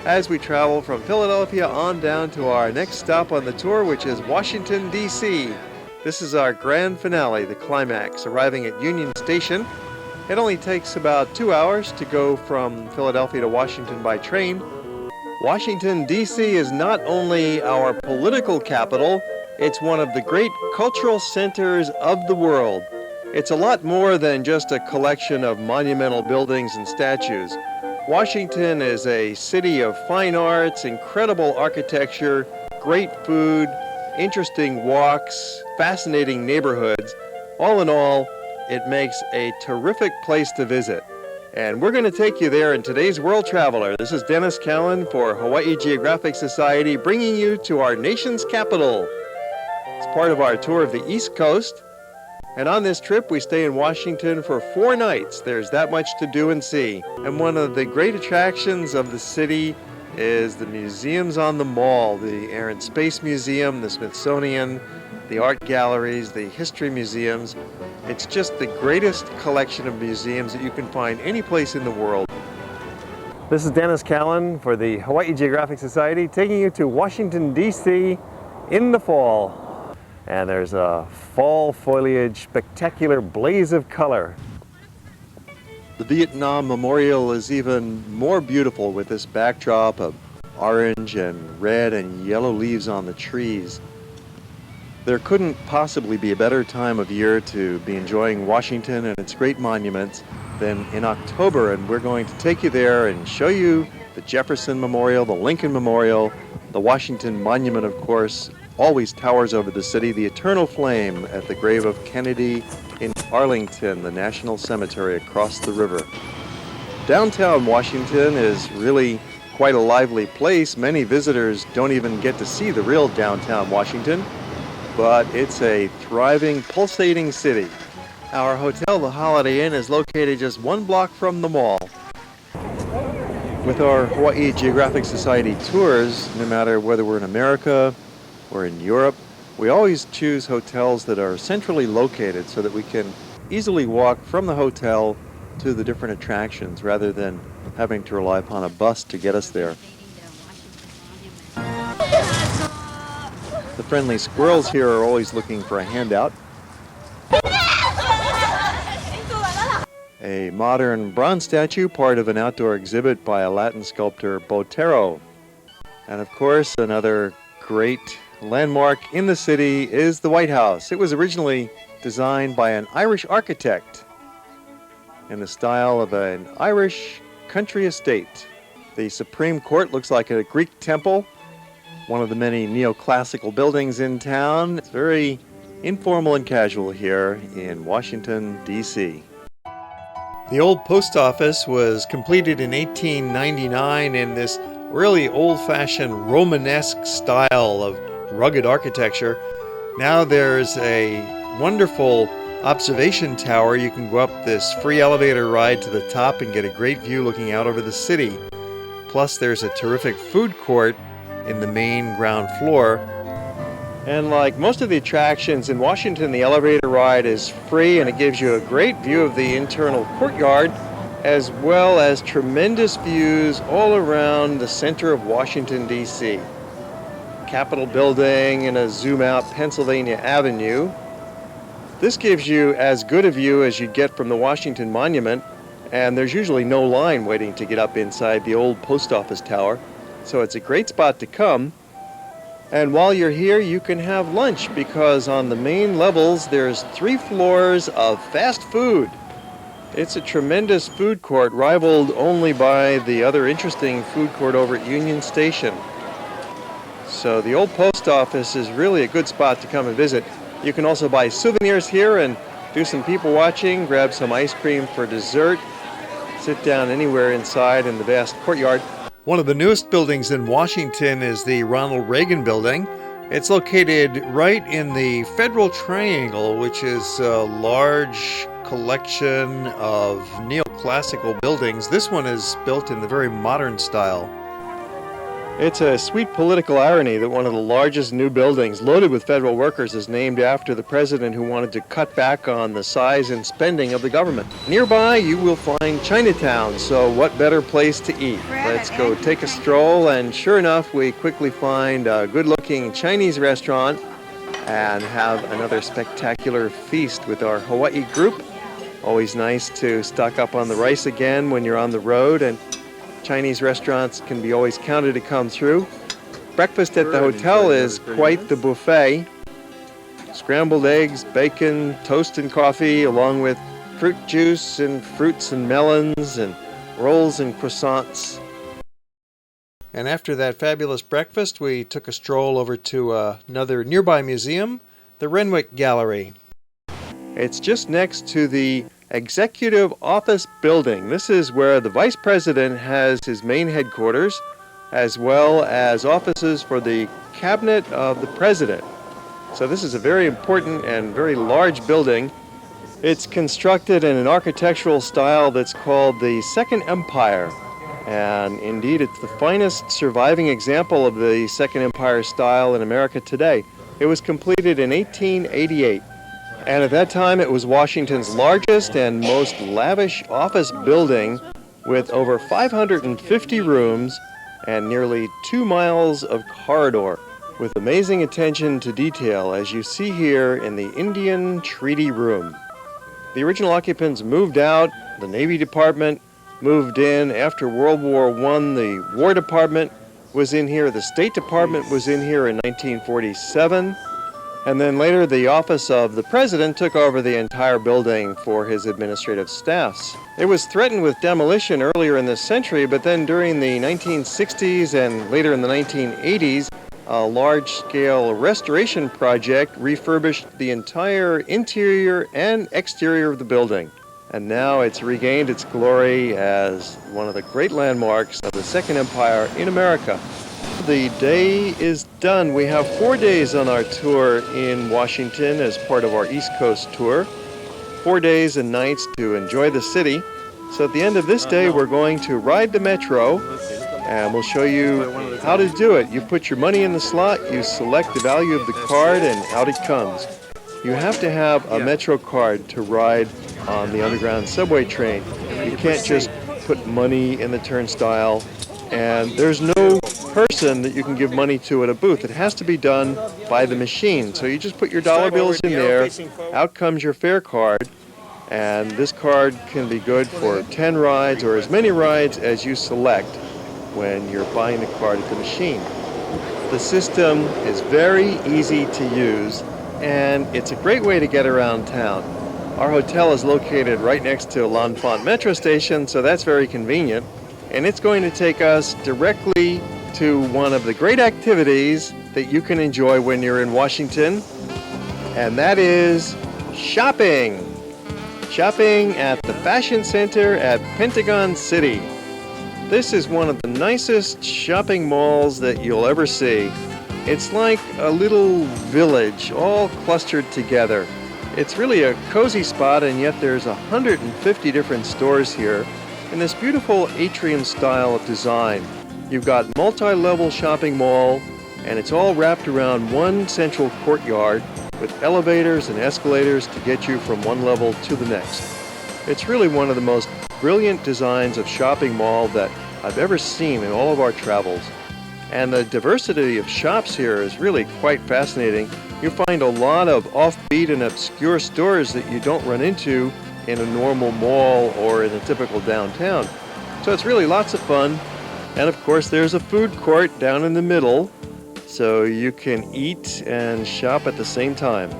as we travel from Philadelphia on down to our next stop on the tour, which is Washington, D.C. This is our grand finale, the climax, arriving at Union Station. It only takes about 2 hours to go from Philadelphia to Washington by train. Washington, D.C. is not only our political capital, it's one of the great cultural centers of the world. It's a lot more than just a collection of monumental buildings and statues. Washington is a city of fine arts, incredible architecture, great food, interesting walks, fascinating neighborhoods. All in all, it makes a terrific place to visit. And we're going to take you there in today's World Traveler. This is Dennis Callan for Hawaii Geographic Society, bringing you to our nation's capital. It's part of our tour of the East Coast. And on this trip, we stay in Washington for 4 nights. There's that much to do and see. And one of the great attractions of the city is the museums on the mall. The Air and Space Museum, the Smithsonian, the art galleries, the history museums. It's just the greatest collection of museums that you can find any place in the world. This is Dennis Callan for the Hawaii Geographic Society, taking you to Washington, D.C. in the fall. And there's a fall foliage, spectacular blaze of color. The Vietnam Memorial is even more beautiful with this backdrop of orange and red and yellow leaves on the trees. There couldn't possibly be a better time of year to be enjoying Washington and its great monuments than in October, and we're going to take you there and show you the Jefferson Memorial, the Lincoln Memorial, the Washington Monument, of course, always towers over the city, the eternal flame at the grave of Kennedy in Arlington, the National Cemetery across the river. Downtown Washington is really quite a lively place. Many visitors don't even get to see the real downtown Washington, but it's a thriving, pulsating city. Our hotel, the Holiday Inn, is located just 1 block from the mall. With our Hawaii Geographic Society tours, no matter whether we're in America or in Europe, we always choose hotels that are centrally located so that we can easily walk from the hotel to the different attractions rather than having to rely upon a bus to get us there. The friendly squirrels here are always looking for a handout. A modern bronze statue, part of an outdoor exhibit by a Latin sculptor, Botero. And of course, another great landmark in the city is the White House. It was originally designed by an Irish architect in the style of an Irish country estate. The Supreme Court looks like a Greek temple, one of the many neoclassical buildings in town. It's very informal and casual here in Washington, D.C. The old post office was completed in 1899 in this really old-fashioned Romanesque style of rugged architecture. Now there's a wonderful observation tower. You can go up this free elevator ride to the top and get a great view looking out over the city. Plus there's a terrific food court in the main ground floor. And like most of the attractions in Washington, the elevator ride is free and it gives you a great view of the internal courtyard, as well as tremendous views all around the center of Washington, D.C. Capitol building and a zoom out Pennsylvania Avenue. This gives you as good a view as you'd get from the Washington Monument, and there's usually no line waiting to get up inside the old post office tower, so it's a great spot to come. And while you're here, you can have lunch, because on the main levels there's 3 floors of fast food. It's a tremendous food court, rivaled only by the other interesting food court over at Union Station. So the old post office is really a good spot to come and visit. You can also buy souvenirs here and do some people watching, grab some ice cream for dessert, sit down anywhere inside in the vast courtyard. One of the newest buildings in Washington is the Ronald Reagan Building. It's located right in the Federal Triangle, which is a large collection of neoclassical buildings. This one is built in the very modern style. It's a sweet political irony that one of the largest new buildings loaded with federal workers is named after the president who wanted to cut back on the size and spending of the government. Nearby, you will find Chinatown, so what better place to eat? Let's go take a stroll, and sure enough, we quickly find a good-looking Chinese restaurant and have another spectacular feast with our Hawaii group. Always nice to stock up on the rice again when you're on the road, and Chinese restaurants can be always counted to come through. Breakfast at the hotel is quite the buffet. Scrambled eggs, bacon, toast and coffee, along with fruit juice and fruits and melons and rolls and croissants. And after that fabulous breakfast, we took a stroll over to another nearby museum, the Renwick Gallery. It's just next to the Executive Office Building. This is where the Vice President has his main headquarters, as well as offices for the Cabinet of the President. So this is a very important and very large building. It's constructed in an architectural style that's called the Second Empire. And indeed, it's the finest surviving example of the Second Empire style in America today. It was completed in 1888. And at that time, it was Washington's largest and most lavish office building, with over 550 rooms and nearly 2 miles of corridor, with amazing attention to detail, as you see here in the Indian Treaty Room. The original occupants moved out. The Navy Department moved in. After World War I, the War Department was in here. The State Department was in here in 1947. And then later, the office of the president took over the entire building for his administrative staffs. It was threatened with demolition earlier in this century, but then during the 1960s and later in the 1980s, a large-scale restoration project refurbished the entire interior and exterior of the building. And now it's regained its glory as one of the great landmarks of the Second Empire in America. The day is done. We have 4 days on our tour in Washington as part of our East Coast tour. 4 days and nights to enjoy the city. So at the end of this day, we're going to ride the metro, and we'll show you how to do it. You put your money in the slot, you select the value of the card, and out it comes. You have to have a metro card to ride on the underground subway train. You can't just put money in the turnstile, and there's no person that you can give money to at a booth. It has to be done by the machine. So you just put your dollar bills in there, out comes your fare card, and this card can be good for 10 rides or as many rides as you select when you're buying the card at the machine. The system is very easy to use, and it's a great way to get around town. Our hotel is located right next to L'Enfant Metro Station, so that's very convenient. And it's going to take us directly to one of the great activities that you can enjoy when you're in Washington, and that is shopping. Shopping at the Fashion Center at Pentagon City. This is one of the nicest shopping malls that you'll ever see. It's like a little village all clustered together. It's really a cozy spot, and yet there's 150 different stores here in this beautiful atrium style of design. You've got multi-level shopping mall, and it's all wrapped around one central courtyard with elevators and escalators to get you from one level to the next. It's really one of the most brilliant designs of shopping mall that I've ever seen in all of our travels. And the diversity of shops here is really quite fascinating. You'll find a lot of offbeat and obscure stores that you don't run into in a normal mall or in a typical downtown. So it's really lots of fun. And of course, there's a food court down in the middle, so you can eat and shop at the same time.